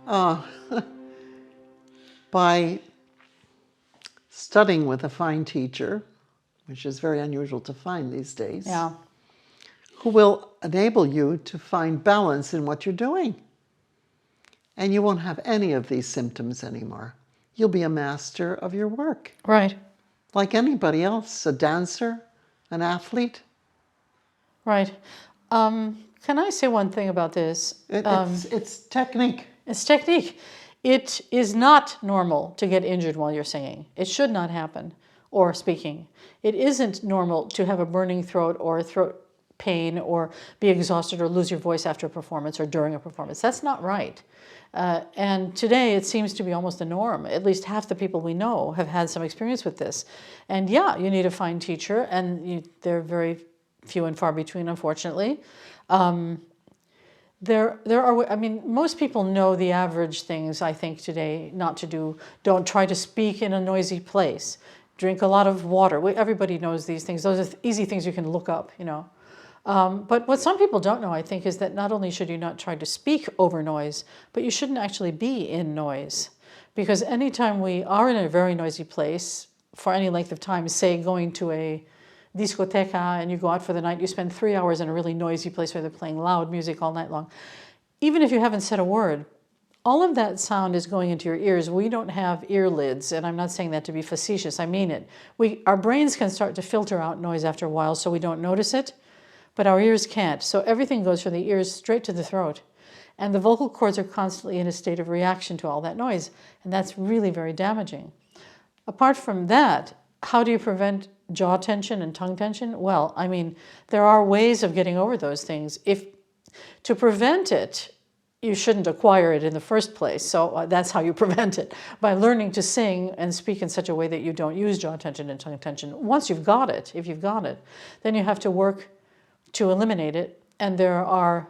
Uh, by studying with a fine teacher, which is very unusual to find these days, Yeah. who will enable you to find balance in what you're doing. And you won't have any of these symptoms anymore. You'll be a master of your work. Right. Like anybody else, a dancer, an athlete. Right. Can I say one thing about this? It's technique. It's technique. It is not normal to get injured while you're singing. It should not happen. Or speaking. It isn't normal to have a burning throat or throat pain or be exhausted or lose your voice after a performance or during a performance. That's not right. And today it seems to be almost the norm. At least half the people we know have had some experience with this. And yeah, you need a fine teacher, and they're very few and far between, unfortunately. There are, I mean, most people know the average things, I think, today not to do. Don't try to speak in a noisy place. Drink a lot of water. Everybody knows these things. Those are easy things you can look up, you know. But what some people don't know, I think, is that not only should you not try to speak over noise, but you shouldn't actually be in noise. Because anytime we are in a very noisy place, for any length of time, say going to a discoteca and you go out for the night, you spend 3 hours in a really noisy place where they're playing loud music all night long. Even if you haven't said a word, all of that sound is going into your ears. We don't have earlids, and I'm not saying that to be facetious, I mean it. Our brains can start to filter out noise after a while so we don't notice it, but our ears can't. So everything goes from the ears straight to the throat. And the vocal cords are constantly in a state of reaction to all that noise, and that's really very damaging. Apart from that, how do you prevent jaw tension and tongue tension? Well, I mean, there are ways of getting over those things. To prevent it, you shouldn't acquire it in the first place. So that's how you prevent it, by learning to sing and speak in such a way that you don't use jaw tension and tongue tension. Once you've got it, if you've got it, then you have to work to eliminate it. And there are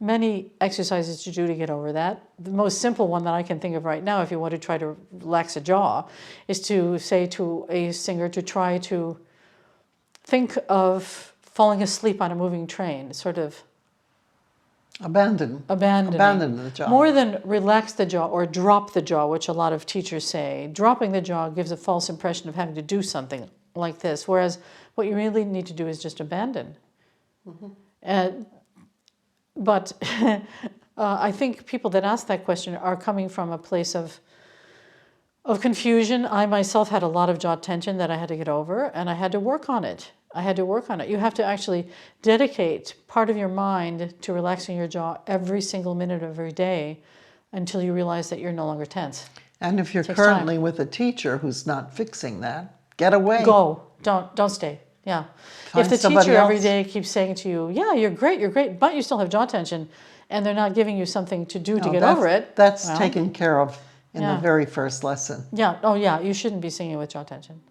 many exercises to do to get over that. The most simple one that I can think of right now, if you want to try to relax a jaw, is to say to a singer to try to think of falling asleep on a moving train, sort of abandoning the jaw. More than relax the jaw or drop the jaw, which a lot of teachers say. Dropping the jaw gives a false impression of having to do something like this, whereas what you really need to do is just abandon. Mm-hmm. But I think people that ask that question are coming from a place of confusion. I myself had a lot of jaw tension that I had to get over, and I had to work on it. You have to actually dedicate part of your mind to relaxing your jaw every single minute of every day until you realize that you're no longer tense. And if you're currently with a teacher who's not fixing that, get away. Go. Don't stay. Yeah. If the teacher every day keeps saying to you, yeah, you're great, but you still have jaw tension, and they're not giving you something to do to get over it. That's taken care of in the very first lesson. Yeah. Oh, yeah. You shouldn't be singing with jaw tension.